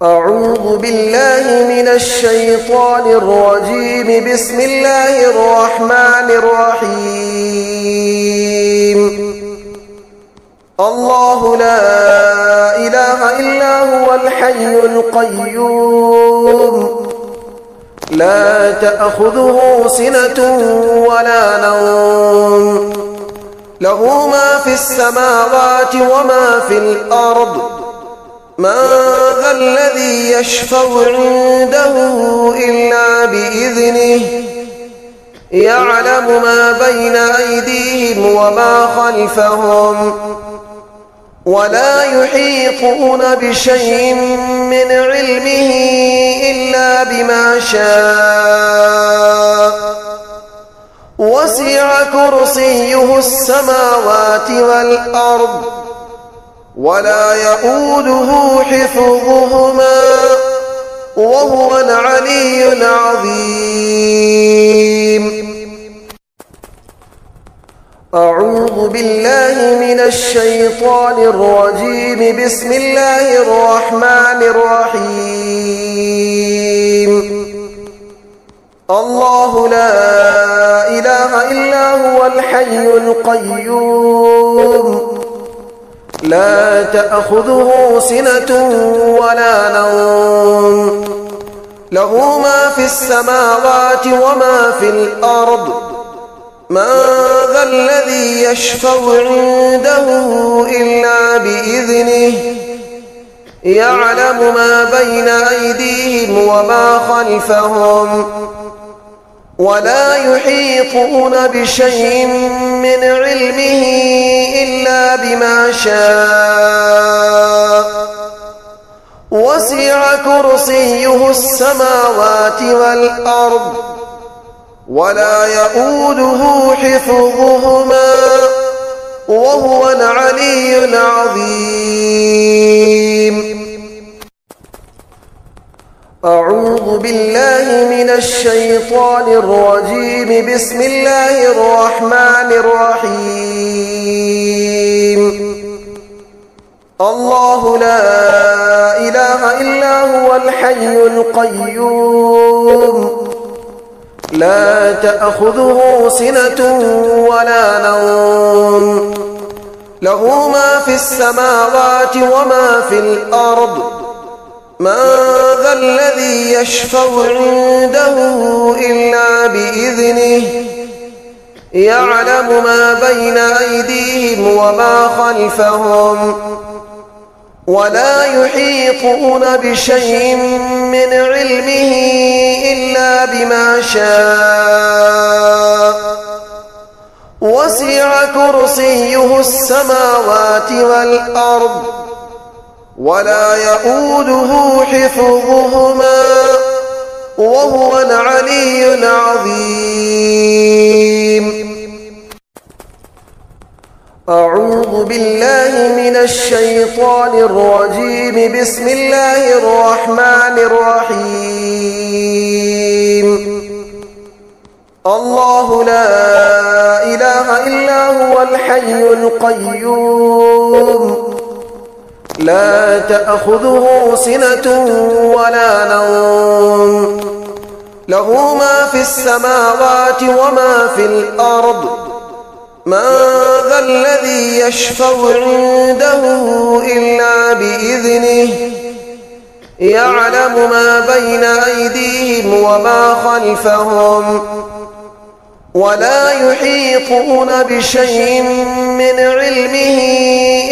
أعوذ بالله من الشيطان الرجيم. بسم الله الرحمن الرحيم. الله لا إله إلا هو الحي القيوم، لا تأخذه سنة ولا نوم، له ما في السماوات وما في الأرض. من ذا الذي يشفع عنده إلا بإذنه، يعلم ما بين أيديهم وما خلفهم، ولا يحيطون بشيء من علمه إلا بما شاء. وسع كرسيه السماوات والأرض، ولا يؤوده حفظهما، وهو العلي العظيم. أعوذ بالله من الشيطان الرجيم. بسم الله الرحمن الرحيم. الله لا إله إلا هو الحي القيوم، لا تأخذه سنة ولا نوم، له ما في السماوات وما في الأرض. من ذا الذي يشفع عنده إلا بإذنه، يعلم ما بين أيديهم وما خلفهم، ولا يحيطون بشيء من علمه إلا بما شاء. وسع كرسيه السماوات والأرض، ولا يؤوده حفظهما، وهو العلي العظيم. أعوذ بالله من الشيطان الرجيم. بسم الله الرحمن الرحيم. الله لا إله إلا هو الحي القيوم، لا تأخذه سنة ولا نوم، له ما في السماوات وما في الأرض. من ذا الذي يشفع عنده إلا بإذنه، يعلم ما بين أيديهم وما خلفهم، ولا يحيطون بشيء من علمه إلا بما شاء. وسع كرسيه السماوات والأرض، ولا يؤوده حفظهما، وهو العلي العظيم. أعوذ بالله من الشيطان الرجيم. بسم الله الرحمن الرحيم. الله لا إله إلا هو الحي القيوم، لا تأخذه سنة ولا نوم، له ما في السماوات وما في الأرض. من ذا الذي يشفع عنده إلا بإذنه، يعلم ما بين أيديهم وما خلفهم، ولا يحيطون بشيء من علمه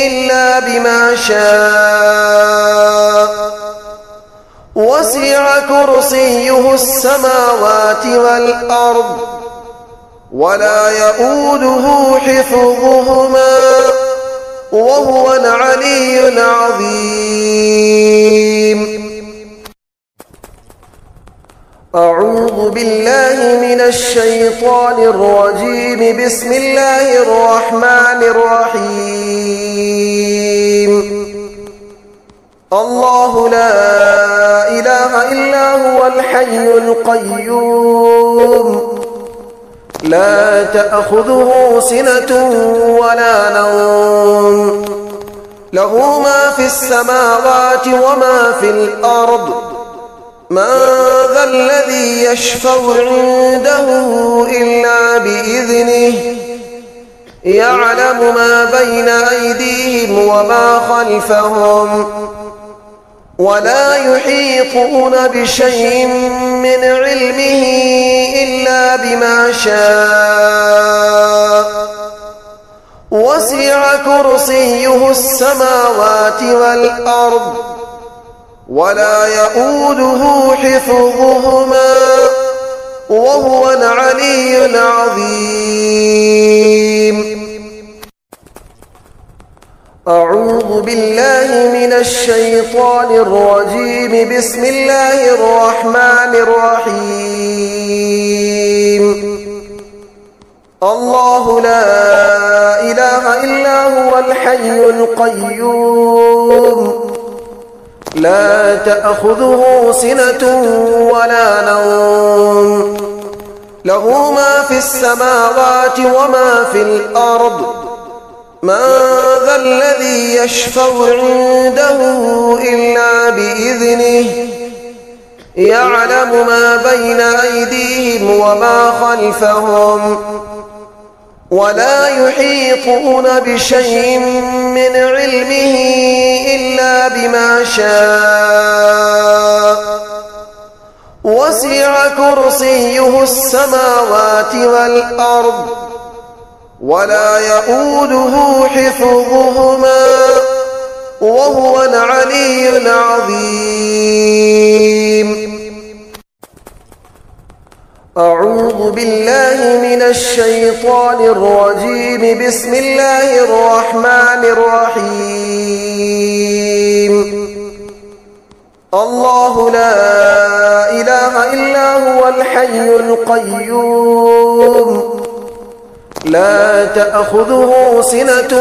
إلا بما شاء. وسع كرسيه السماوات والأرض، ولا يؤوده حفظهما، وهو العلي العظيم. أعوذ بالله من الشيطان الرجيم. بسم الله الرحمن الرحيم. الله لا إله إلا هو الحي القيوم، لا تأخذه سنة ولا نوم، له ما في السماوات وما في الأرض من ذا الذي يشفع عنده إلا بإذنه يعلم ما بين أيديهم وما خلفهم ولا يحيطون بشيء من علمه إلا بما شاء وسع كرسيه السماوات والأرض ولا يؤوده حفظهما وهو العلي العظيم. أعوذ بالله من الشيطان الرجيم. بسم الله الرحمن الرحيم. الله لا إله إلا هو الحي القيوم لا تأخذه سنة ولا نوم له ما في السماوات وما في الأرض من ذا الذي يشفع عنده إلا بإذنه يعلم ما بين أيديهم وما خلفهم ولا يحيطون بشيء من علمه إلا بما شاء وسع كرسيه السماوات والأرض ولا يؤوده حفظهما وهو العلي العظيم. أعوذ بالله من الشيطان الرجيم. بسم الله الرحمن الرحيم. الله لا إله إلا هو الحي القيوم لا تأخذه سنة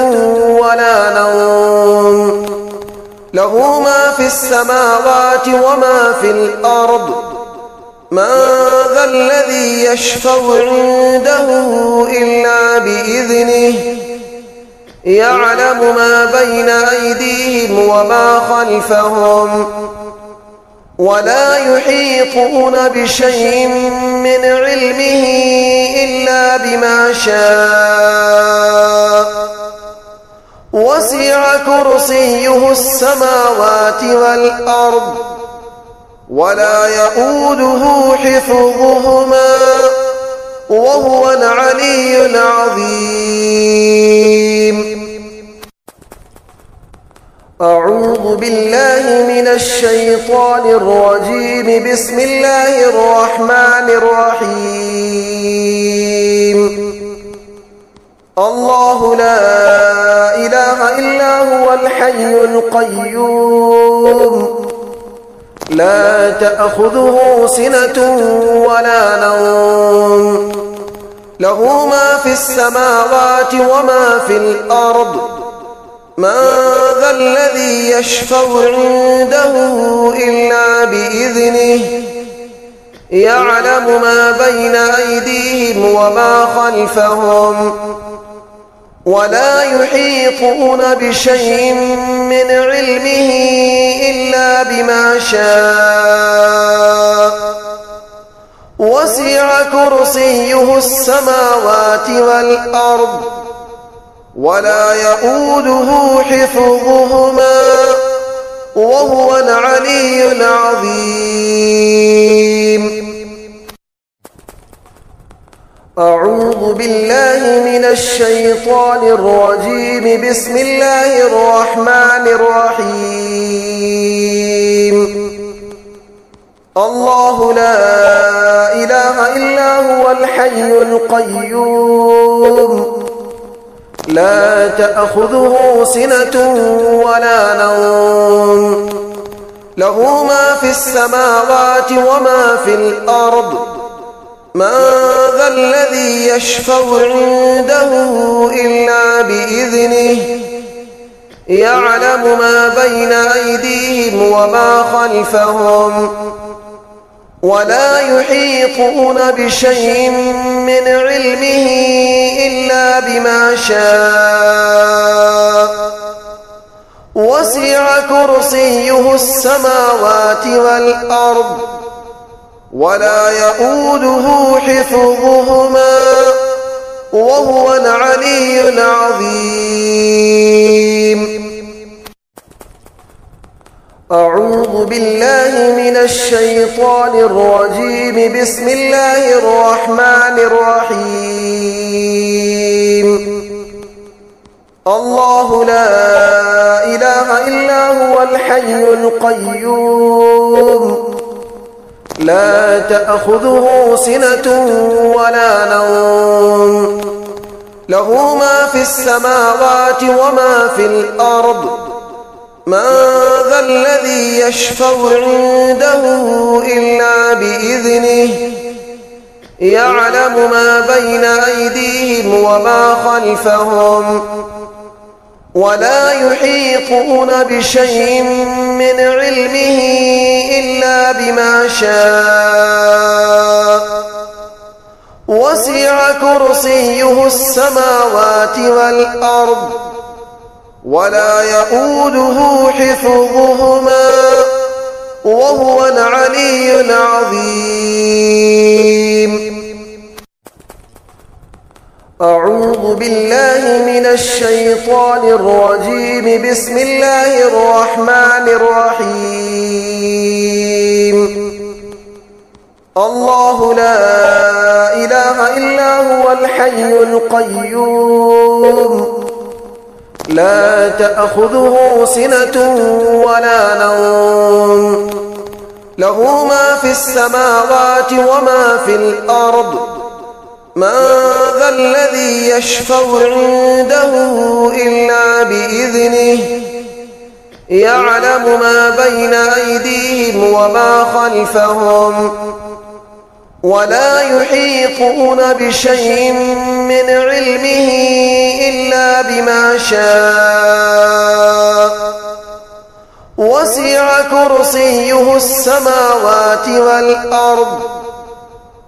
ولا نوم له ما في السماوات وما في الأرض من ذا الذي يشفع عنده إلا بإذنه يعلم ما بين أيديهم وما خلفهم ولا يحيطون بشيء من علمه إلا بما شاء وسع كرسيه السماوات والأرض ولا يؤوده حفظهما وهو العلي العظيم. أعوذ بالله من الشيطان الرجيم. بسم الله الرحمن الرحيم. الله لا إله إلا هو الحي القيوم لا تأخذه سنة ولا نوم له ما في السماوات وما في الأرض من ذا الذي يشفع عنده إلا بإذنه يعلم ما بين أيديهم وما خلفهم ولا يحيطون بشيء من علمه إلا بما شاء وسع كرسيه السماوات والأرض ولا يؤوده حفظهما وهو العلي العظيم. أعوذ بالله من الشيطان الرجيم. بسم الله الرحمن الرحيم. الله لا إله إلا هو الحي القيوم لا تأخذه سنة ولا نوم له ما في السماوات وما في الأرض من ذا الذي يشفع عنده إلا بإذنه يعلم ما بين أيديهم وما خلفهم ولا يحيطون بشيء من علمه إلا بما شاء وسع كرسيه السماوات والأرض ولا يؤوده حفظهما وهو العلي العظيم. أعوذ بالله من الشيطان الرجيم. بسم الله الرحمن الرحيم. الله لا إله إلا هو الحي القيوم لا تأخذه سنة ولا نوم له ما في السماوات وما في الأرض من ذا الذي يشفع عنده إلا بإذنه يعلم ما بين أيديهم وما خلفهم ولا يحيطون بشيء من علمه إلا بما شاء وسع كرسيه السماوات والأرض ولا يؤوده حفظهما وهو العلي العظيم. أعوذ بالله من الشيطان الرجيم. بسم الله الرحمن الرحيم. الله لا إله إلا هو الحي القيوم لا تأخذه سنة ولا نوم له ما في السماوات وما في الأرض من ذا الذي يشفع عنده إلا بإذنه يعلم ما بين أيديهم وما خلفهم ولا يحيطون بشيء من علمه إلا بما شاء وسع كرسيه السماوات والأرض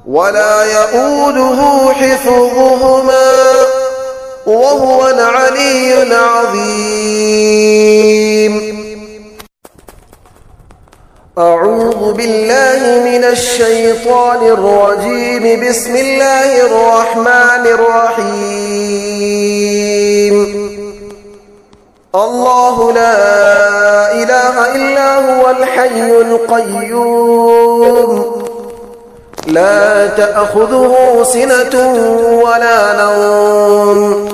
ولا يؤوده حفظهما وهو العلي العظيم. أعوذ بالله من الشيطان الرجيم. بسم الله الرحمن الرحيم. الله لا إله إلا هو الحي القيوم لا تأخذه سنة ولا نوم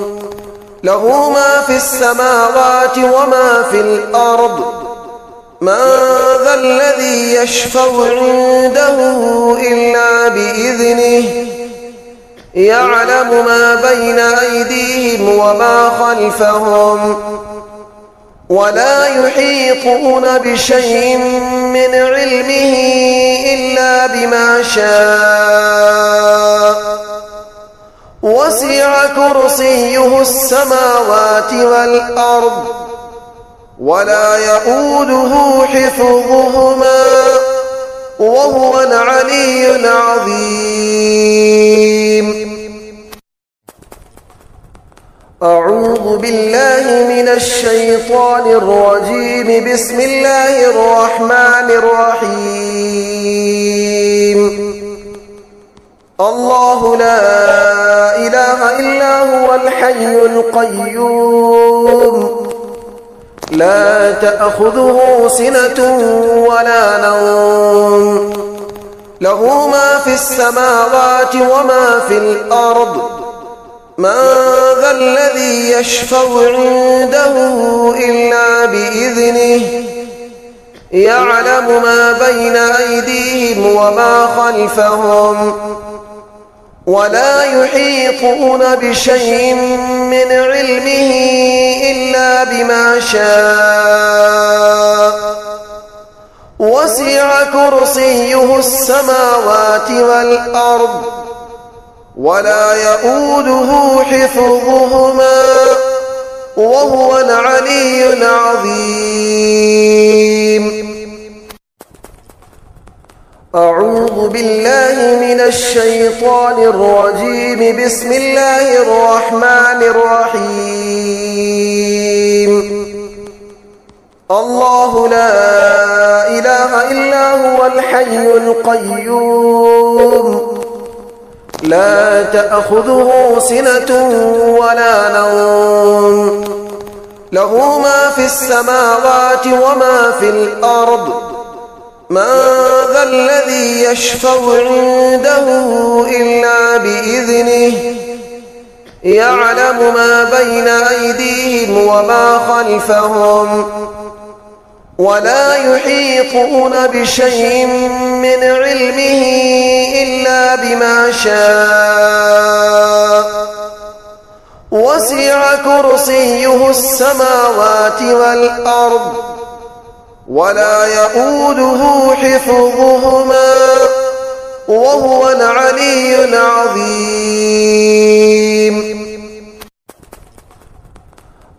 له ما في السماوات وما في الأرض من ذا الذي يشفع عنده إلا بإذنه يعلم ما بين أيديهم وما خلفهم ولا يحيطون بشيء من علمه إلا بما شاء وسع كرسيه السماوات والأرض ولا يؤوده حفظهما وهو العلي العظيم. أعوذ بالله من الشيطان الرجيم. بسم الله الرحمن الرحيم. الله لا إله إلا هو الحي القيوم لا تأخذه سنة ولا نوم له ما في السماوات وما في الأرض من ذا الذي يشفع عنده إلا بإذنه يعلم ما بين أيديهم وما خلفهم ولا يحيطون بشيء من علمه إلا بما شاء وسع كرسيه السماوات والأرض ولا يؤوده حفظهما وهو العلي العظيم. أعوذ بالله من الشيطان الرجيم. بسم الله الرحمن الرحيم. الله لا إله إلا هو الحي القيوم لا تأخذه سنة ولا نوم له ما في السماوات وما في الأرض من ذا الذي يشفع عنده إلا بإذنه يعلم ما بين أيديهم وما خلفهم ولا يحيطون بشيء من علمه إلا بما شاء وسع كرسيه السماوات والأرض ولا يؤوده حفظهما وهو العلي العظيم.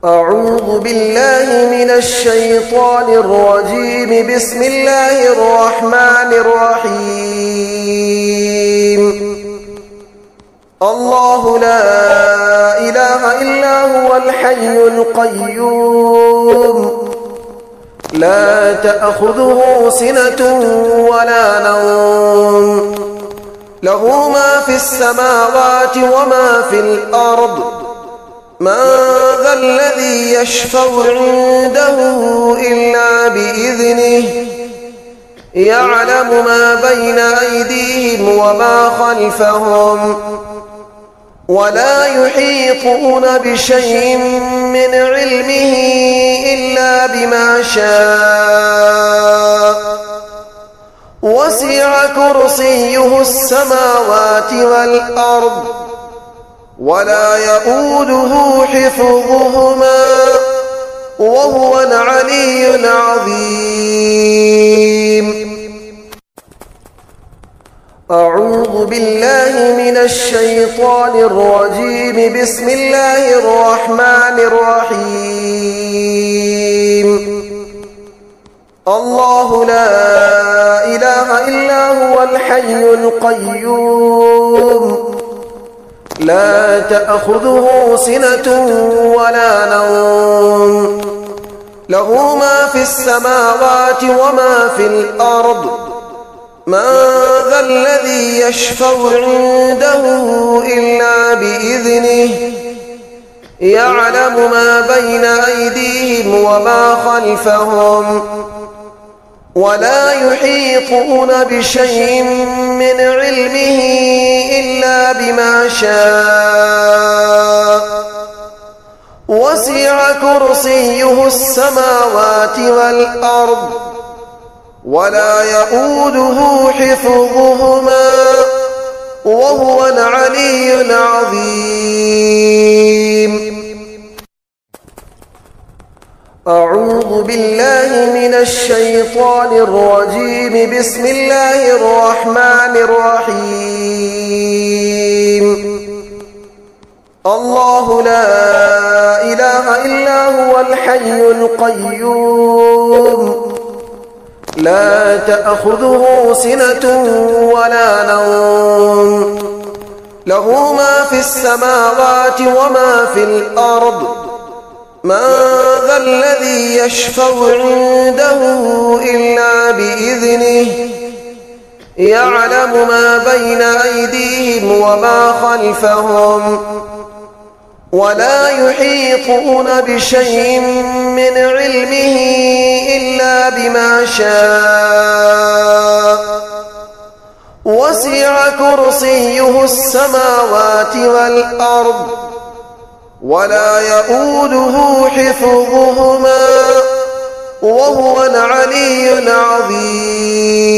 أعوذ بالله من الشيطان الرجيم. بسم الله الرحمن الرحيم. الله لا إله إلا هو الحي القيوم لا تأخذه سنة ولا نوم له ما في السماوات وما في الأرض من ذا الذي يشفع عنده إلا بإذنه يعلم ما بين أيديهم وما خلفهم ولا يحيطون بشيء من علمه إلا بما شاء وسع كرسيه السماوات والأرض ولا يؤوده حفظهما وهو العلي العظيم. أعوذ بالله من الشيطان الرجيم. بسم الله الرحمن الرحيم. الله لا إله إلا هو الحي القيوم لا تأخذه سنة ولا نوم له ما في السماوات وما في الأرض من ذا الذي يشفع عنده إلا بإذنه يعلم ما بين أيديهم وما خلفهم ولا يحيطون بشيء من علمه إلا بما شاء وسع كرسيه السماوات والأرض ولا يؤوده حفظهما وهو العلي العظيم. أعوذ بالله من الشيطان الرجيم. بسم الله الرحمن الرحيم. الله لا إله إلا هو الحي القيوم لا تأخذه سنة ولا نوم له ما في السماوات وما في الأرض من ذا الذي يشفع عنده إلا بإذنه يعلم ما بين أيديهم وما خلفهم ولا يحيطون بشيء من علمه إلا بما شاء وسع كرسيه السماوات والأرض ولا يؤوده حفظهما وهو العلي العظيم.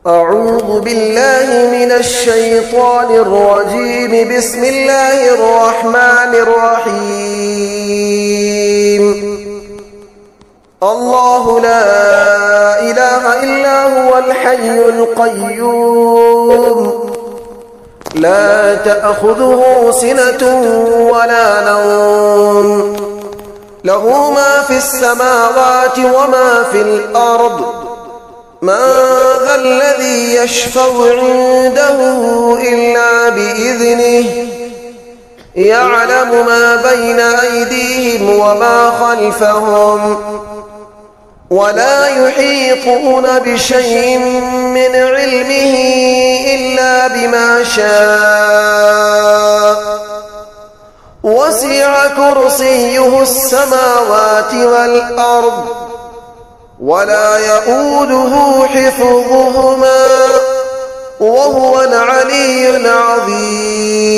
أعوذ بالله من الشيطان الرجيم. بسم الله الرحمن الرحيم. الله لا إله إلا هو الحي القيوم لا تأخذه سنة ولا نوم له ما في السماوات وما في الأرض من ذا الذي يشفع عنده إلا بإذنه يعلم ما بين أيديهم وما خلفهم ولا يحيطون بشيء من علمه إلا بما شاء وسع كرسيه السماوات والأرض ولا يؤوده حفظهما وهو العلي العظيم.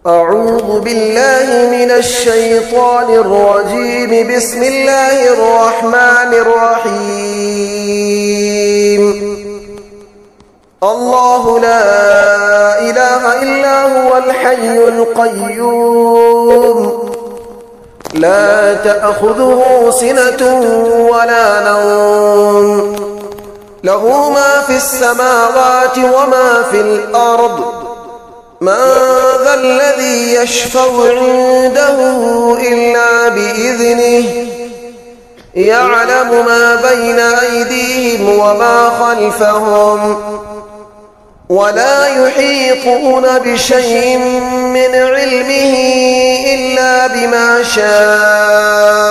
أعوذ بالله من الشيطان الرجيم. بسم الله الرحمن الرحيم. الله لا إله إلا هو الحي القيوم لا تأخذه سنة ولا نوم له ما في السماوات وما في الأرض من ذا الذي يشفع عنده إلا بإذنه يعلم ما بين أيديهم وما خلفهم ولا يحيطون بشيء من علمه إلا بما شاء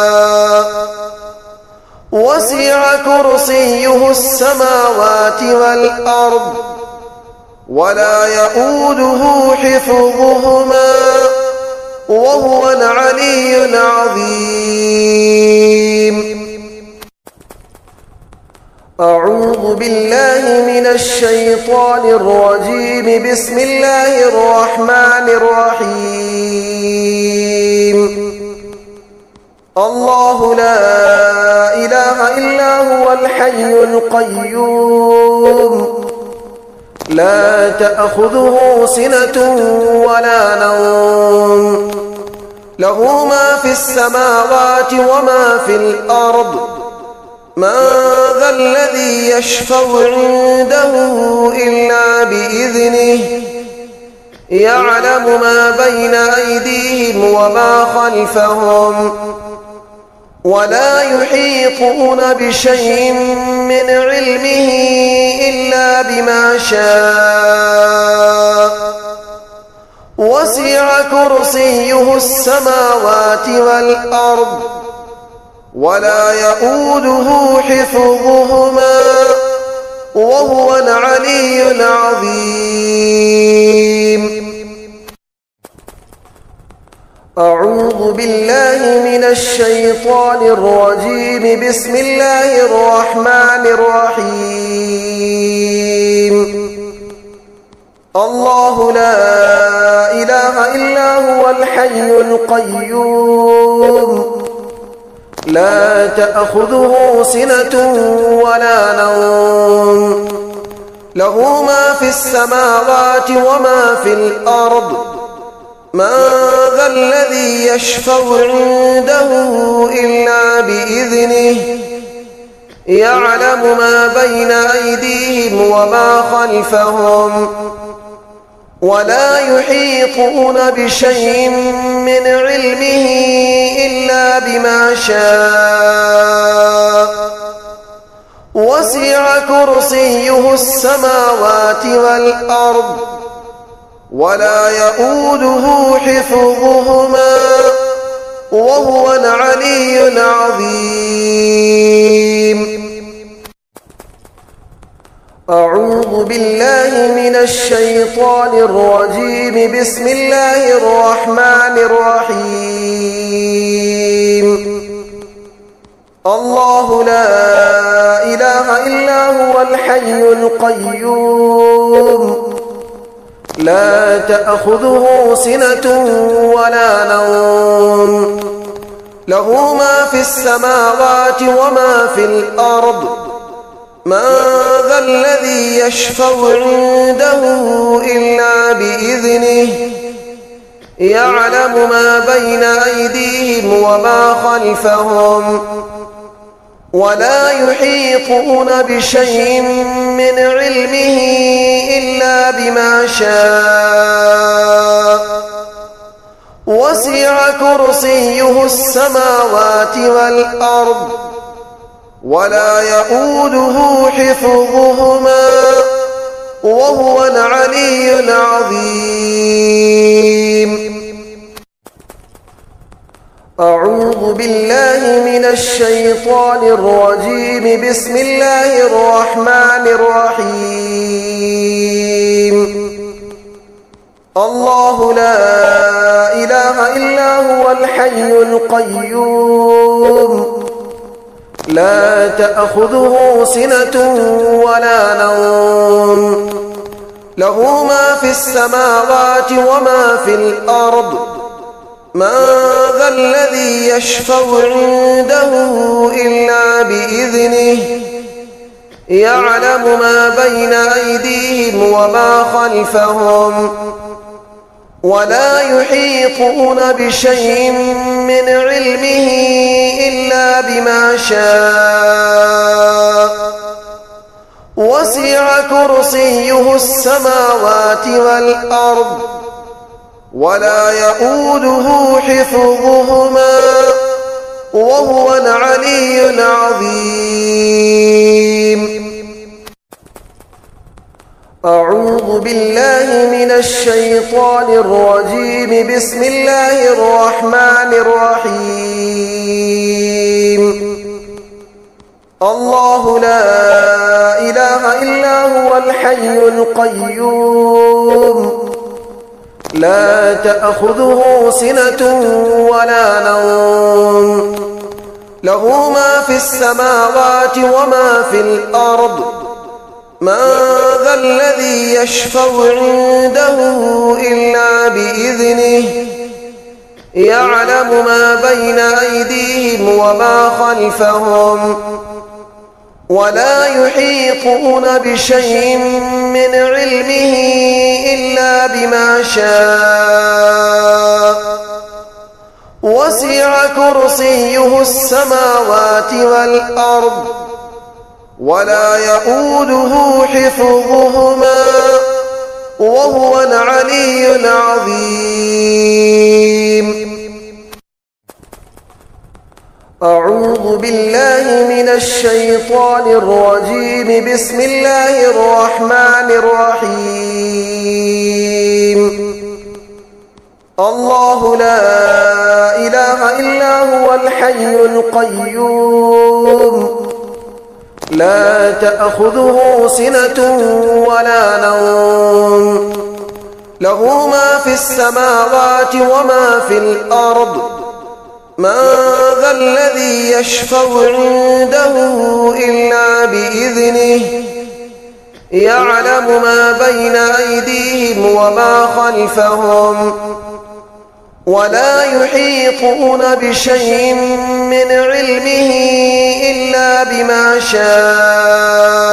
وسع كرسيه السماوات والأرض ولا يؤوده حفظهما وهو العلي العظيم. أعوذ بالله من الشيطان الرجيم. بسم الله الرحمن الرحيم. الله لا إله إلا هو الحي القيوم لا تأخذه سنة ولا نوم له ما في السماوات وما في الأرض من ذا الذي يشفع عنده إلا بإذنه يعلم ما بين أيديهم وما خلفهم ولا يحيطون بشيء من علمه إلا بما شاء وسع كرسيه السماوات والأرض ولا يؤوده حفظهما وهو العلي العظيم. أعوذ بالله من الشيطان الرجيم. بسم الله الرحمن الرحيم. الله لا إله إلا هو الحي القيوم لا تأخذه سنة ولا نوم له ما في السماوات وما في الأرض من ذا الذي يشفع عنده إلا بإذنه يعلم ما بين أيديهم وما خلفهم ولا يحيطون بشيء من علمه إلا بما شاء وسع كرسيه السماوات والأرض ولا يؤوده حفظهما وهو العلي العظيم. أعوذ بالله من الشيطان الرجيم. بسم الله الرحمن الرحيم. الله لا إله إلا هو الحي القيوم لا تأخذه سنة ولا نوم له ما في السماوات وما في الأرض من ذا الذي يشفع عنده إلا بإذنه يعلم ما بين أيديهم وما خلفهم ولا يحيطون بشيء من علمه إلا بما شاء وسع كرسيه السماوات والأرض ولا يؤوده حفظهما وهو العلي العظيم. أعوذ بالله من الشيطان الرجيم. بسم الله الرحمن الرحيم. الله لا إله إلا هو الحي القيوم لا تأخذه سنة ولا نوم له ما في السماوات وما في الأرض من ذا الذي يشفع عنده إلا بإذنه يعلم ما بين أيديهم وما خلفهم ولا يحيطون بشيء من علمه إلا بما شاء وسع كرسيه السماوات والأرض ولا يؤوده حفظهما وهو العلي العظيم. أعوذ بالله من الشيطان الرجيم. بسم الله الرحمن الرحيم. الله لا إله إلا هو الحي القيوم لا تأخذه سنة ولا نوم له ما في السماوات وما في الأرض من ذا الذي يشفع عنده إلا بإذنه يعلم ما بين أيديهم وما خلفهم ولا يحيطون بشيء من علمه إلا بما شاء وسع كرسيه السماوات والأرض ولا يؤوده حفظهما وهو العلي العظيم. أعوذ بالله من الشيطان الرجيم. بسم الله الرحمن الرحيم. الله لا إله إلا هو الحي القيوم لا تأخذه سنة ولا نوم له ما في السماوات وما في الأرض من ذا الذي يشفع عنده إلا بإذنه يعلم ما بين أيديهم وما خلفهم ولا يحيطون بشيء من علمه إلا بما شاء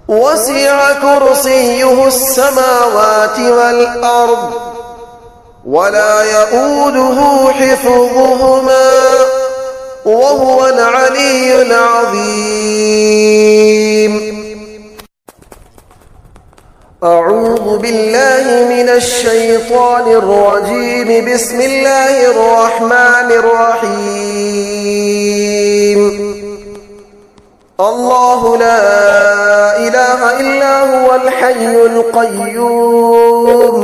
وسع كرسيه السماوات والأرض ولا يؤوده حفظهما وهو العلي العظيم. أعوذ بالله من الشيطان الرجيم. بسم الله الرحمن الرحيم. الله لا إله إلا هو الحي القيوم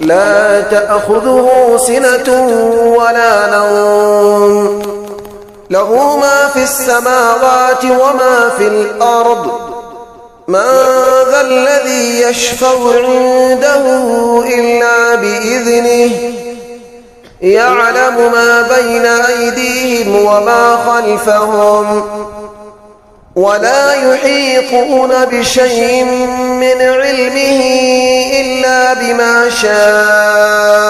لا تأخذه سنة ولا نوم له ما في السماوات وما في الأرض من ذا الذي يشفع عنده إلا بإذنه يعلم ما بين أيديهم وما خلفهم ولا يحيطون بشيء من علمه إلا بما شاء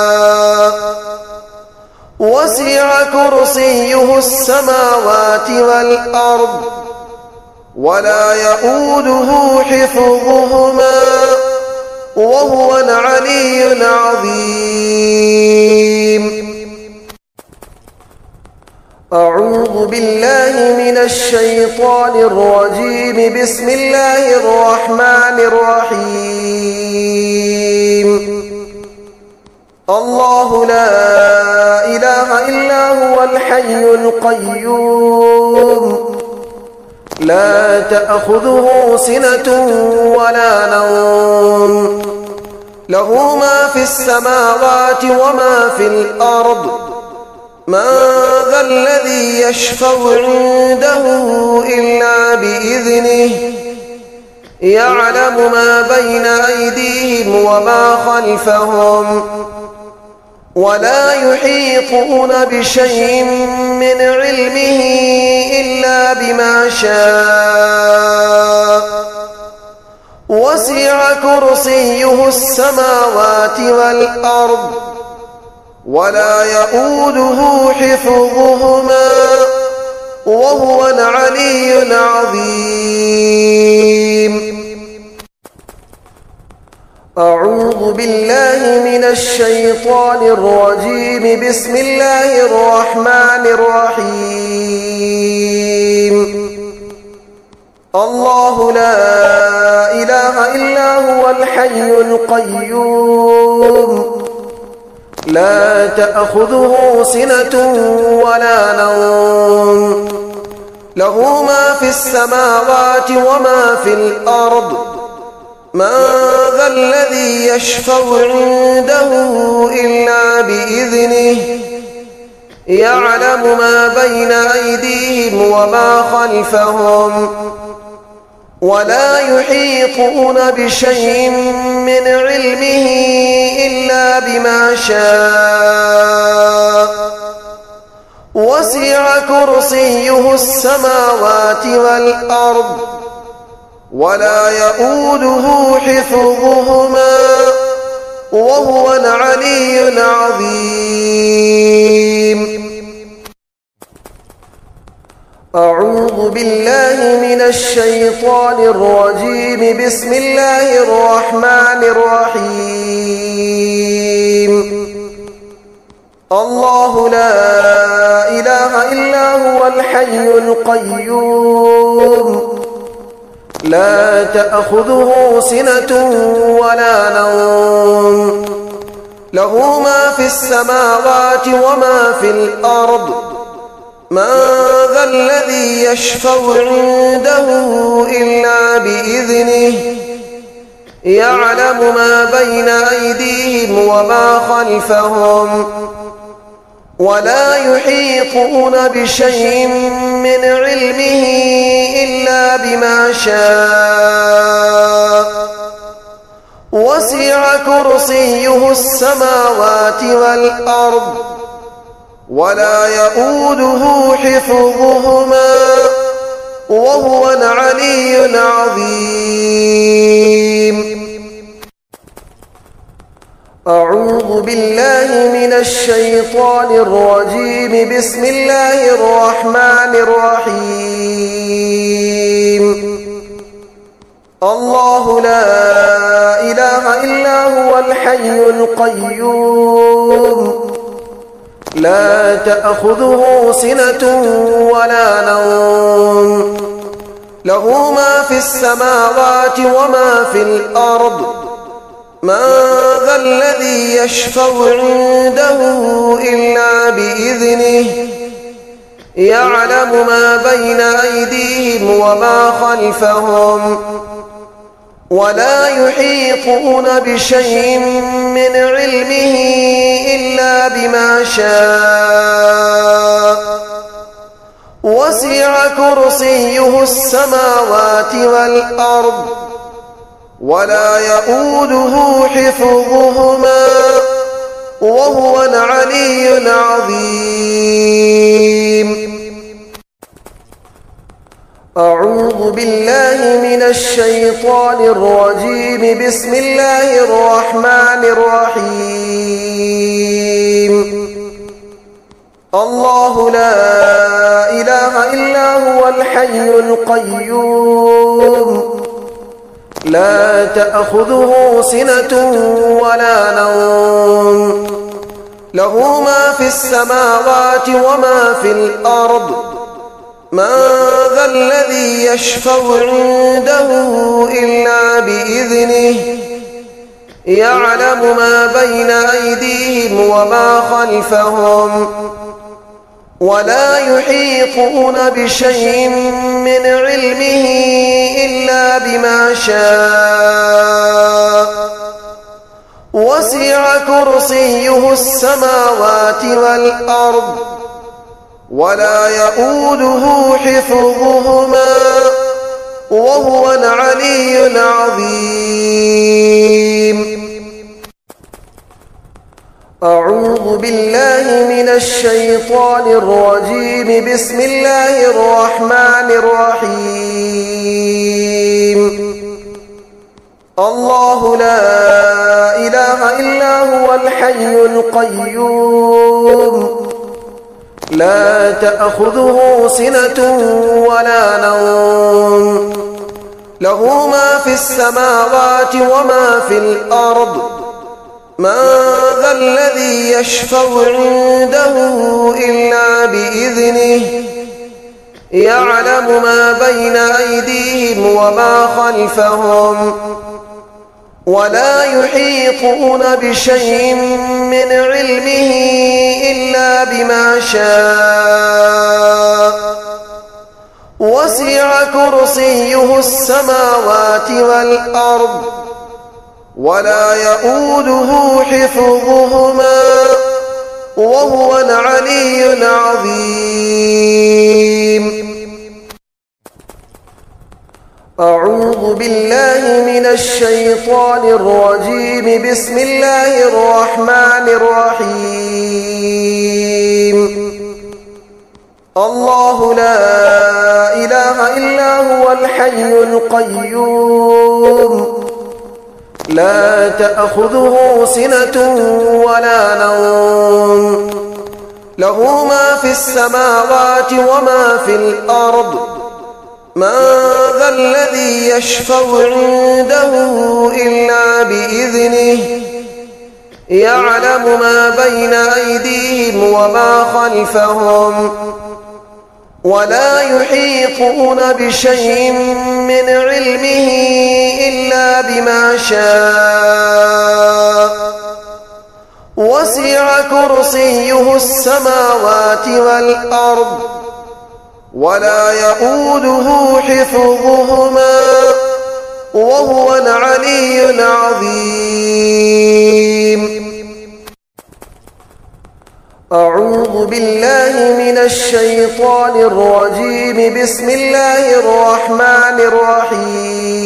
وسع كرسيه السماوات والأرض ولا يؤوده حفظهما وهو العلي العظيم. أعوذ بالله من الشيطان الرجيم. بسم الله الرحمن الرحيم. الله لا إله إلا هو الحي القيوم لا تأخذه سنة ولا نوم له ما في السماوات وما في الأرض من ذا الذي يشفع عنده إلا بإذنه يعلم ما بين أيديهم وما خلفهم ولا يحيطون بشيء من علمه إلا بما شاء وسع كرسيه السماوات والأرض ولا يؤوده حفظهما وهو العلي العظيم. أعوذ بالله من الشيطان الرجيم. بسم الله الرحمن الرحيم. الله لا إله إلا هو الحي القيوم لا تأخذه سنة ولا نوم له ما في السماوات وما في الأرض من ذا الذي يشفع عنده إلا بإذنه يعلم ما بين أيديهم وما خلفهم ولا يحيطون بشيء من علمه إلا بما شاء وسع كرسيه السماوات والأرض ولا يؤوده حفظهما وهو العلي العظيم. أعوذ بالله من الشيطان الرجيم. بسم الله الرحمن الرحيم. الله لا إله إلا هو الحي القيوم لا تأخذه سنة ولا نوم له ما في السماوات وما في الأرض من ذا الذي يشفع عنده إلا بإذنه يعلم ما بين أيديهم وما خلفهم ولا يحيطون بشيء من علمه إلا بما شاء وسع كرسيه السماوات والأرض ولا يؤوده حفظهما وهو العلي العظيم. أعوذ بالله من الشيطان الرجيم. بسم الله الرحمن الرحيم. الله لا إله إلا هو الحي القيوم لا تأخذه سنة ولا نوم له ما في السماوات وما في الأرض من ذا الذي يشفع عنده إلا بإذنه يعلم ما بين أيديهم وما خلفهم ولا يحيطون بشيء من علمه إلا بما شاء وسع كرسيه السماوات والأرض ولا يؤوده حفظهما وهو العلي العظيم. أعوذ بالله من الشيطان الرجيم. بسم الله الرحمن الرحيم. الله لا إله إلا هو الحي القيوم لا تأخذه سنة ولا نوم له ما في السماوات وما في الأرض من ذا الذي يشفع عنده إلا بإذنه يعلم ما بين أيديهم وما خلفهم ولا يحيطون بشيء من علمه إلا بما شاء وسع كرسيه السماوات والأرض ولا يؤوده حفظهما وهو العلي العظيم. أعوذ بالله من الشيطان الرجيم. بسم الله الرحمن الرحيم. الله لا إله إلا هو الحي القيوم لا تأخذه سنة ولا نوم له ما في السماوات وما في الأرض من ذا الذي يشفع عنده إلا بإذنه يعلم ما بين أيديهم وما خلفهم ولا يحيطون بشيء من علمه إلا بما شاء وسع كرسيه السماوات والأرض ولا يؤوده حفظهما وهو العلي العظيم. أعوذ بالله من الشيطان الرجيم. بسم الله الرحمن الرحيم. الله لا إله إلا هو الحي القيوم لا تأخذه سنة ولا نوم له ما في السماوات وما في الأرض من ذا الذي يشفع عنده إلا بإذنه يعلم ما بين أيديهم وما خلفهم ولا يحيطون بشيء من علمه إلا بما شاء وسع كرسيه السماوات والأرض ولا يؤوده حفظهما وهو العلي العظيم. أعوذ بالله من الشيطان الرجيم. بسم الله الرحمن الرحيم.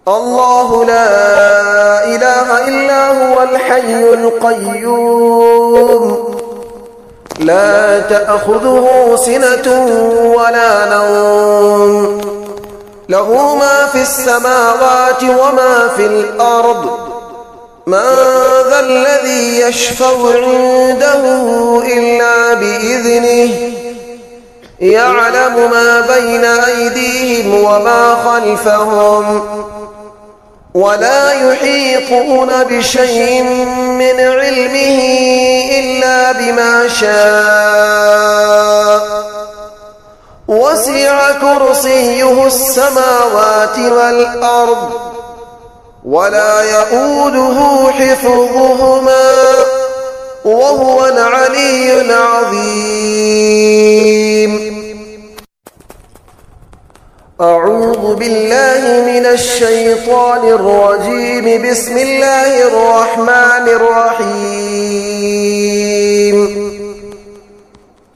الله لا إله إلا هو الحي القيوم لا تأخذه سنة ولا نوم له ما في السماوات وما في الأرض من ذا الذي يشفع عنده إلا بإذنه يعلم ما بين أيديهم وما خلفهم ولا يحيطون بشيء من علمه إلا بما شاء وسع كرسيه السماوات والأرض ولا يؤوده حفظهما وهو العلي العظيم. أعوذ بالله من الشيطان الرجيم. بسم الله الرحمن الرحيم.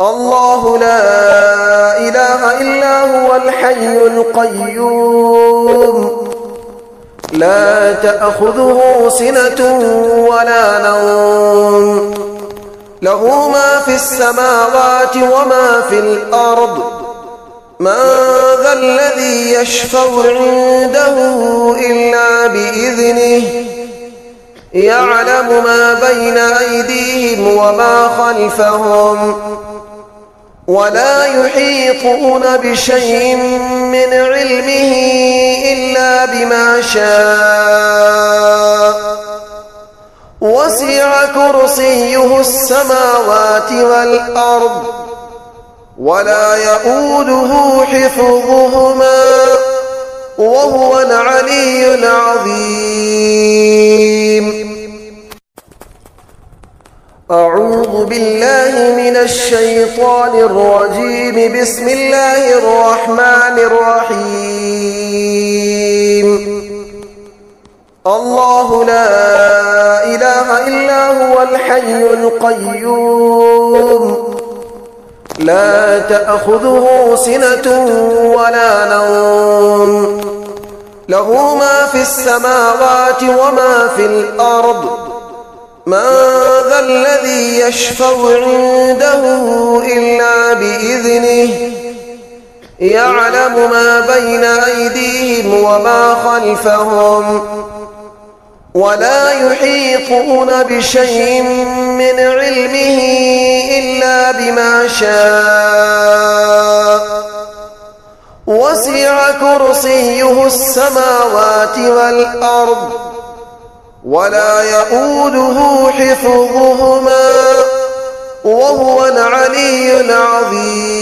الله لا إله إلا هو الحي القيوم لا تأخذه سنة ولا نوم له ما في السماوات وما في الأرض من ذا الذي يشفع عنده إلا بإذنه يعلم ما بين أيديهم وما خلفهم ولا يحيطون بشيء من علمه إلا بما شاء وسع كرسيه السماوات والأرض ولا يؤوده حفظهما وهو العلي العظيم. أعوذ بالله من الشيطان الرجيم. بسم الله الرحمن الرحيم. الله لا إله إلا هو الحي القيوم لا تأخذه سنة ولا نوم له ما في السماوات وما في الأرض من ذا الذي يشفع عنده إلا بإذنه يعلم ما بين أيديهم وما خلفهم ولا يحيطون بشيء من علمه إلا بما شاء وسع كرسيه السماوات والأرض ولا يؤوده حفظهما وهو العلي العظيم.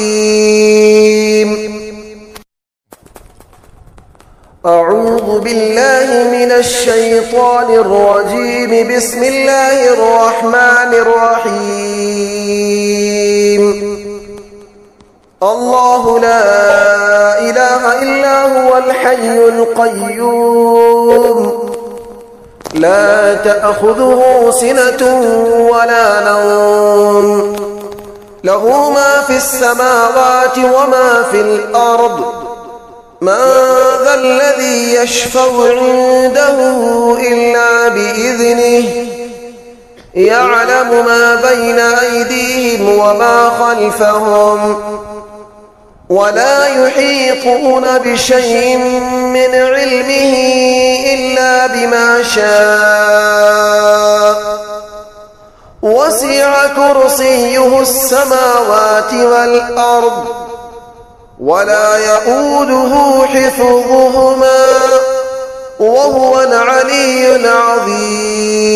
أعوذ بالله من الشيطان الرجيم. بسم الله الرحمن الرحيم. الله لا إله إلا هو الحي القيوم لا تأخذه سنة ولا نوم له ما في السماوات وما في الأرض من ذا الذي يشفع عنده إلا بإذنه يعلم ما بين أيديهم وما خلفهم ولا يحيطون بشيء من علمه إلا بما شاء وسع كرسيه السماوات والأرض ولا يؤوده حفظهما وهو العلي العظيم.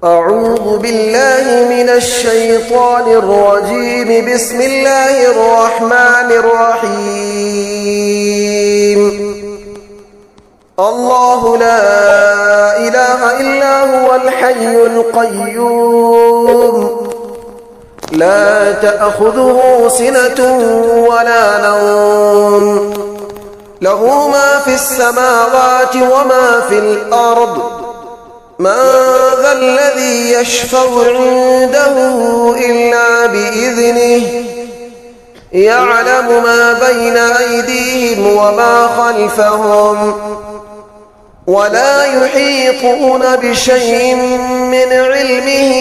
أعوذ بالله من الشيطان الرجيم. بسم الله الرحمن الرحيم. الله لا إله إلا هو الحي القيوم لا تأخذه سنة ولا نوم له ما في السماوات وما في الأرض من ذا الذي يشفع عنده إلا بإذنه يعلم ما بين أيديهم وما خلفهم ولا يحيطون بشيء من علمه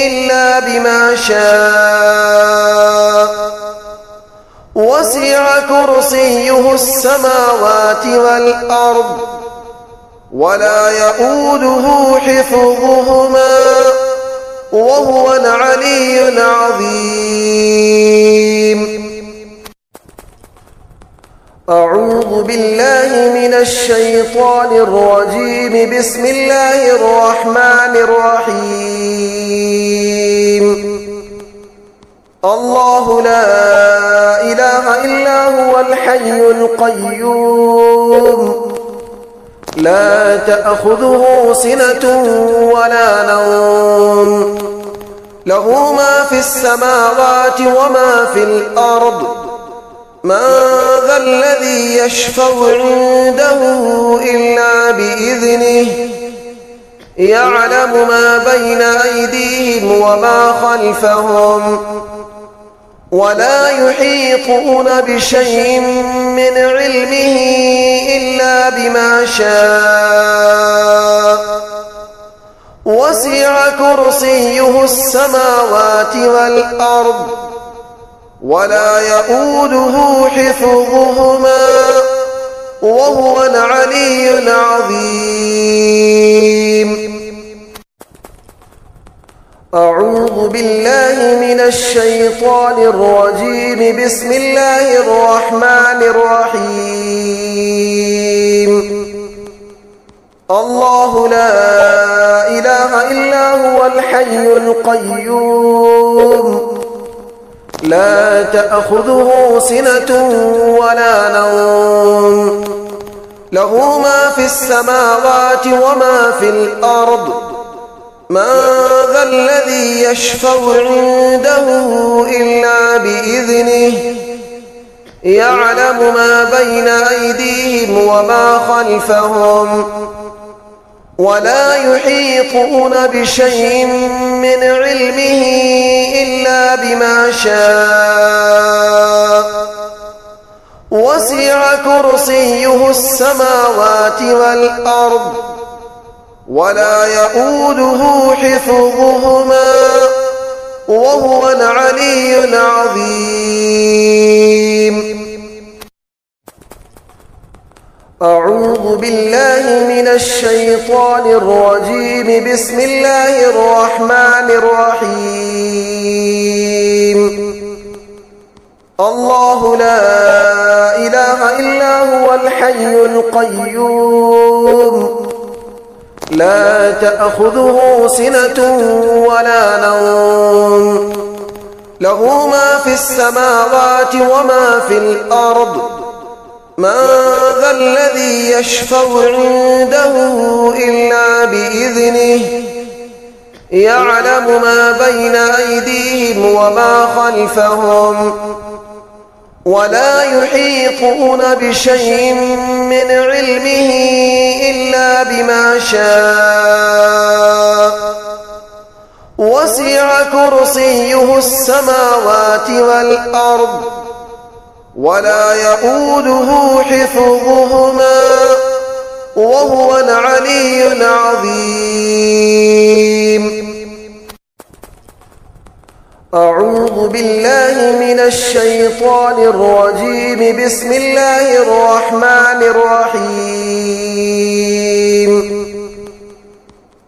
إلا بما شاء وسع كرسيه السماوات والأرض ولا يؤوده حفظهما وهو العلي العظيم. أعوذ بالله من الشيطان الرجيم. بسم الله الرحمن الرحيم. الله لا إله إلا هو الحي القيوم لا تأخذه سنة ولا نوم له ما في السماوات وما في الأرض من ذا الذي يشفع عنده إلا بإذنه يعلم ما بين أيديهم وما خلفهم ولا يحيطون بشيء من علمه إلا بما شاء وسع كرسيه السماوات والأرض ولا يؤوده حفظهما وهو العلي العظيم. أعوذ بالله من الشيطان الرجيم. بسم الله الرحمن الرحيم. الله لا إله إلا هو الحي القيوم لا تأخذه سنة ولا نوم له ما في السماوات وما في الأرض من ذا الذي يشفع عنده إلا بإذنه يعلم ما بين أيديهم وما خلفهم ولا يحيطون بشيء من علمه إلا بما شاء وسع كرسيه السماوات والأرض ولا يؤوده حفظهما وهو العلي العظيم. أعوذ بالله من الشيطان الرجيم. بسم الله الرحمن الرحيم. الله لا إله إلا هو الحي القيوم لا تأخذه سنة ولا نوم له ما في السماوات وما في الأرض من ذا الذي يشفع عنده إلا بإذنه يعلم ما بين أيديهم وما خلفهم ولا يحيطون بشيء من علمه إلا بما شاء وسع كرسيه السماوات والأرض ولا يؤوده حفظهما وهو العلي العظيم. أعوذ بالله من الشيطان الرجيم. بسم الله الرحمن الرحيم.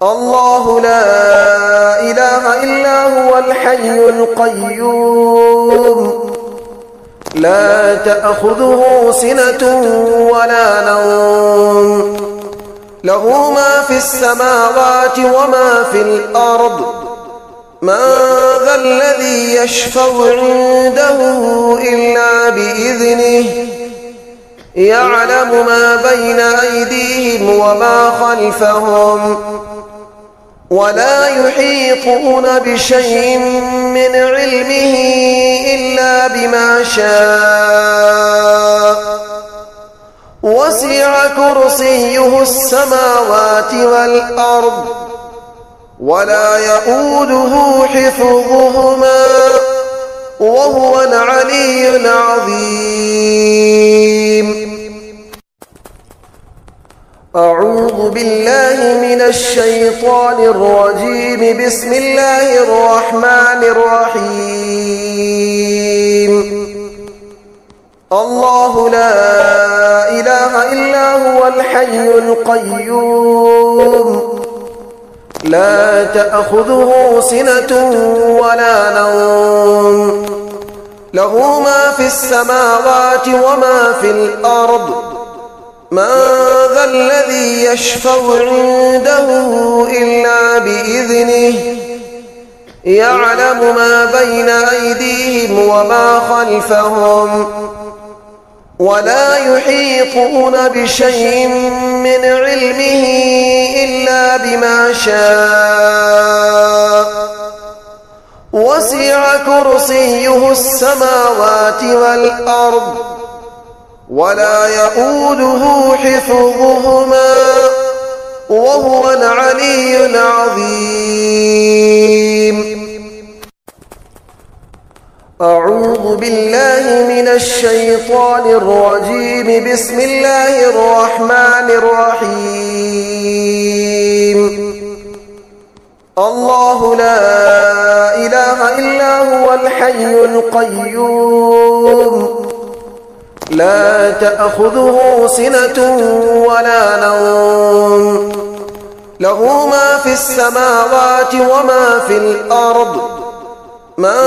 الله لا إله إلا هو الحي القيوم لا تأخذه سنة ولا نوم له ما في السماوات وما في الأرض من ذا الذي يشفع عنده إلا بإذنه يعلم ما بين أيديهم وما خلفهم ولا يحيطون بشيء من علمه إلا بما شاء وسع كرسيه السماوات والأرض ولا يؤوده حفظهما وهو العلي العظيم. أعوذ بالله من الشيطان الرجيم. بسم الله الرحمن الرحيم. الله لا إله إلا هو الحي القيوم لا تأخذه سنة ولا نوم له ما في السماوات وما في الأرض من ذا الذي يشفع عنده إلا بإذنه يعلم ما بين أيديهم وما خلفهم ولا يحيطون بشيء من علمه إلا بما شاء وسع كرسيه السماوات والأرض ولا يؤوده حفظهما وهو العلي العظيم. أعوذ بالله من الشيطان الرجيم. بسم الله الرحمن الرحيم. الله لا إله إلا هو الحي القيوم لا تأخذه سنة ولا نوم له ما في السماوات وما في الأرض من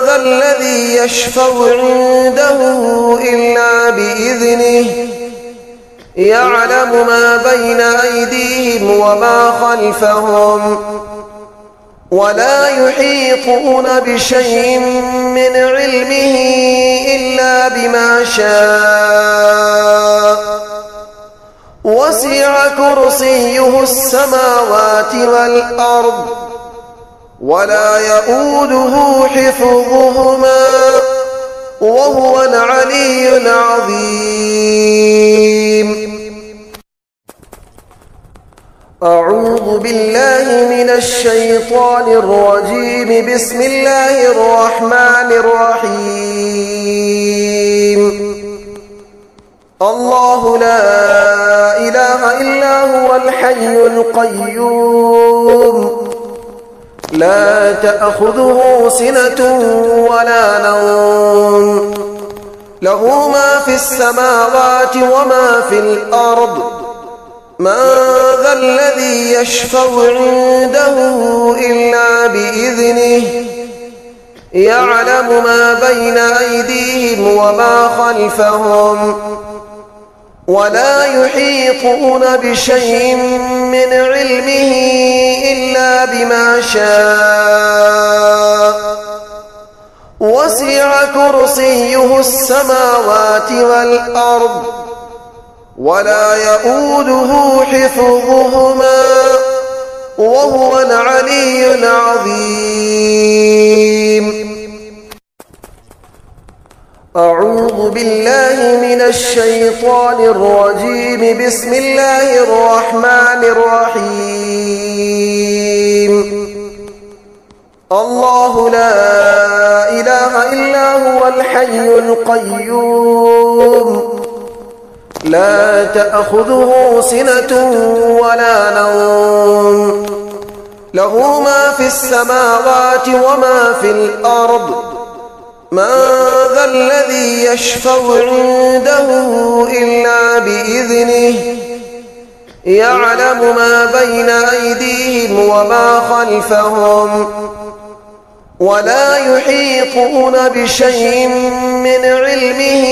ذا الذي يشفع عنده إلا بإذنه يعلم ما بين أيديهم وما خلفهم ولا يحيطون بشيء من علمه إلا بما شاء وسع كرسيه السماوات والأرض ولا يؤوده حفظهما وهو العلي العظيم. أعوذ بالله من الشيطان الرجيم. بسم الله الرحمن الرحيم. الله لا إله إلا هو الحي القيوم لا تأخذه سنة ولا نوم له ما في السماوات وما في الأرض من ذا الذي يشفع عنده إلا بإذنه يعلم ما بين أيديهم وما خلفهم ولا يحيطون بشيء من علمه إلا بما شاء وسع كرسيه السماوات والأرض ولا يؤوده حفظهما وهو العلي العظيم. أعوذ بالله من الشيطان الرجيم. بسم الله الرحمن الرحيم. الله لا إله إلا هو الحي القيوم لا تأخذه سنة ولا نوم له ما في السماوات وما في الأرض من ذا الذي يشفع عنده إلا بإذنه يعلم ما بين أيديهم وما خلفهم ولا يحيطون بشيء من علمه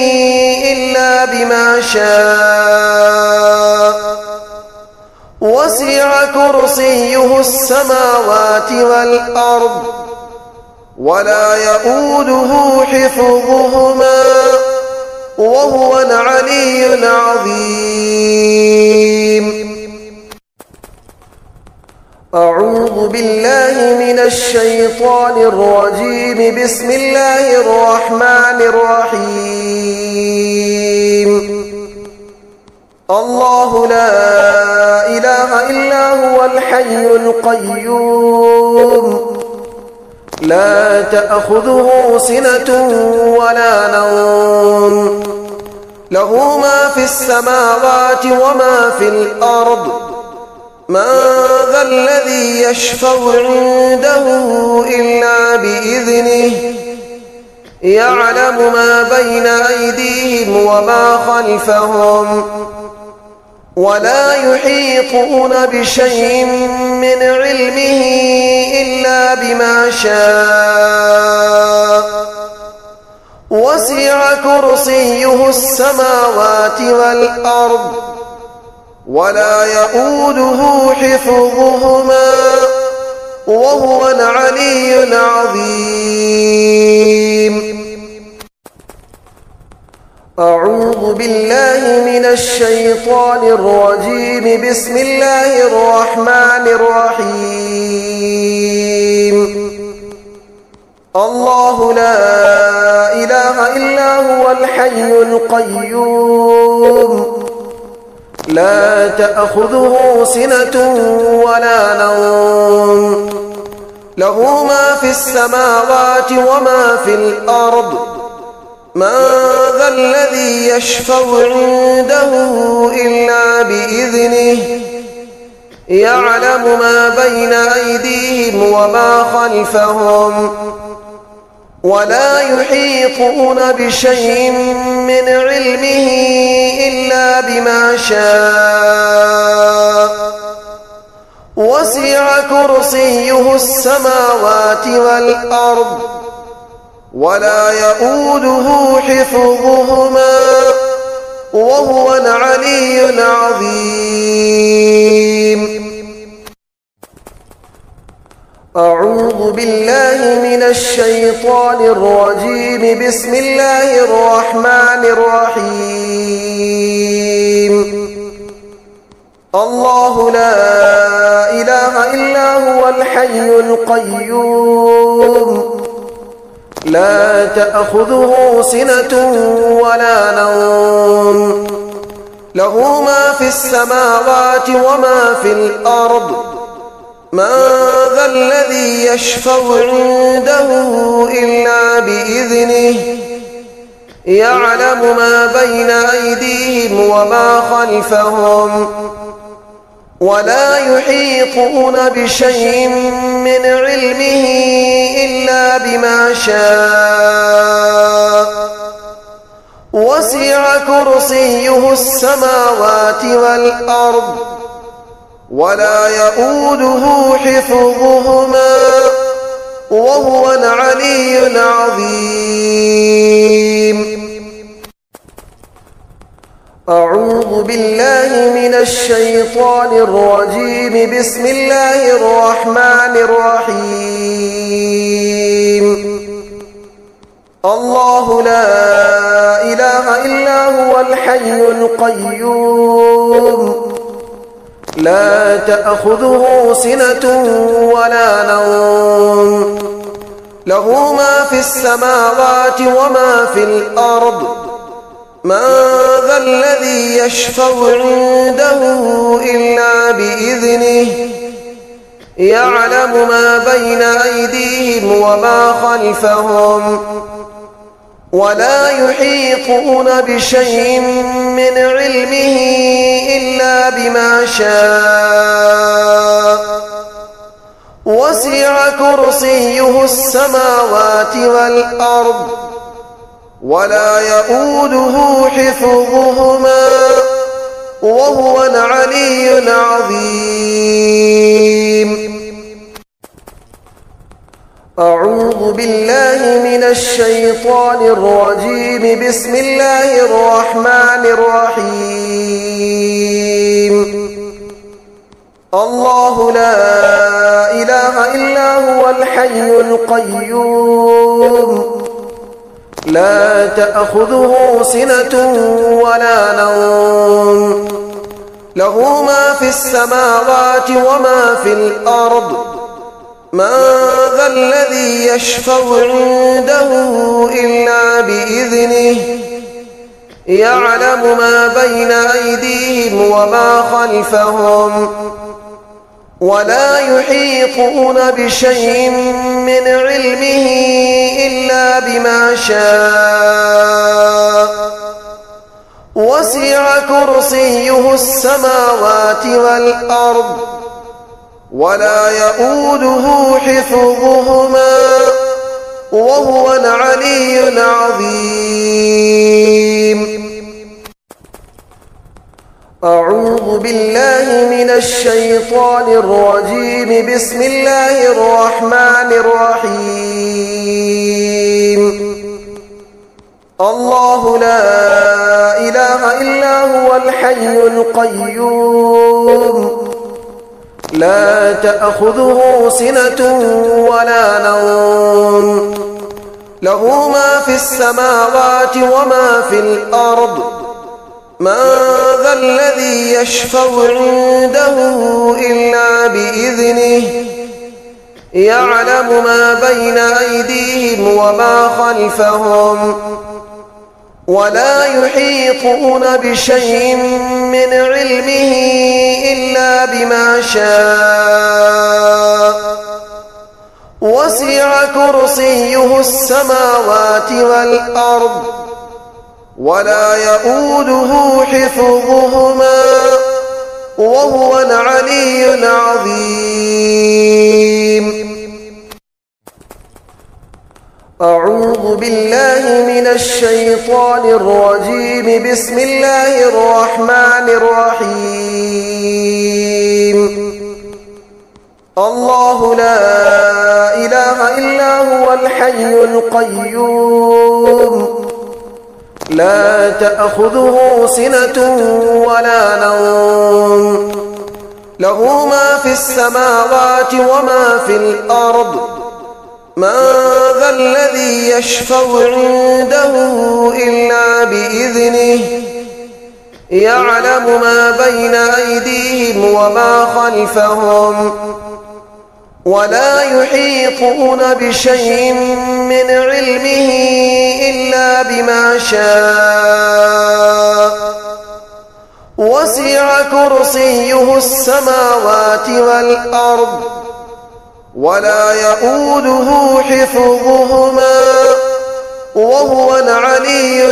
إلا بما شاء وسع كرسيه السماوات والأرض ولا يؤوده حفظهما وهو العلي العظيم. أعوذ بالله من الشيطان الرجيم. بسم الله الرحمن الرحيم. الله لا إله إلا هو الحي القيوم لا تأخذه سنة ولا نوم له ما في السماوات وما في الأرض من ذا الذي يشفع عنده إلا بإذنه يعلم ما بين أيديهم وما خلفهم ولا يحيطون بشيء من علمه إلا بما شاء وسع كرسيه السماوات والأرض ولا يؤوده حفظهما وهو العلي العظيم. أعوذ بالله من الشيطان الرجيم. بسم الله الرحمن الرحيم. الله لا إله إلا هو الحي القيوم لا تأخذه سنة ولا نوم له ما في السماوات وما في الأرض من ذا الذي يشفع عنده إلا بإذنه يعلم ما بين أيديهم وما خلفهم ولا يحيطون بشيء من علمه إلا بما شاء وسع كرسيه السماوات والأرض ولا يؤوده حفظهما وهو العلي العظيم. أعوذ بالله من الشيطان الرجيم. بسم الله الرحمن الرحيم. الله لا إله إلا هو الحي القيوم لا تأخذه سنة ولا نوم له ما في السماوات وما في الأرض من ذا الذي يشفع عنده إلا بإذنه يعلم ما بين أيديهم وما خلفهم ولا يحيطون بشيء من علمه إلا بما شاء وسع كرسيه السماوات والأرض ولا يؤوده حفظهما وهو العلي العظيم. أعوذ بالله من الشيطان الرجيم. بسم الله الرحمن الرحيم. الله لا إله إلا هو الحي القيوم لا تأخذه سنة ولا نوم له ما في السماوات وما في الأرض من ذا الذي يشفع عنده إلا بإذنه يعلم ما بين أيديهم وما خلفهم ولا يحيطون بشيء من علمه إلا بما شاء وسع كرسيه السماوات والأرض ولا يؤوده حفظهما وهو العلي العظيم. أعوذ بالله من الشيطان الرجيم. بسم الله الرحمن الرحيم. الله لا إله إلا هو الحي القيوم لا تأخذه سنة ولا نوم له ما في السماوات وما في الأرض من ذا الذي يشفع عنده إلا بإذنه يعلم ما بين أيديهم وما خلفهم ولا يحيطون بشيء من علمه إلا بما شاء وسع كرسيه السماوات والأرض ولا يؤوده حفظهما وهو العلي العظيم. أعوذ بالله من الشيطان الرجيم. بسم الله الرحمن الرحيم. الله لا إله إلا هو الحي القيوم لا تأخذه سنة ولا نوم له ما في السماوات وما في الأرض من ذا الذي يشفع عنده إلا بإذنه يعلم ما بين أيديهم وما خلفهم ولا يحيطون بشيء من علمه إلا بما شاء وسع كرسيه السماوات والأرض ولا يؤوده حفظهما وهو العلي العظيم. أعوذ بالله من الشيطان الرجيم. بسم الله الرحمن الرحيم. الله لا إله إلا هو الحي القيوم لا تأخذه سنة ولا نوم له ما في السماوات وما في الأرض من ذا الذي يشفع عنده إلا بإذنه يعلم ما بين أيديهم وما خلفهم ولا يحيطون بشيء من علمه إلا بما شاء وسع كرسيه السماوات والأرض ولا يئوده حفظهما وهو العلي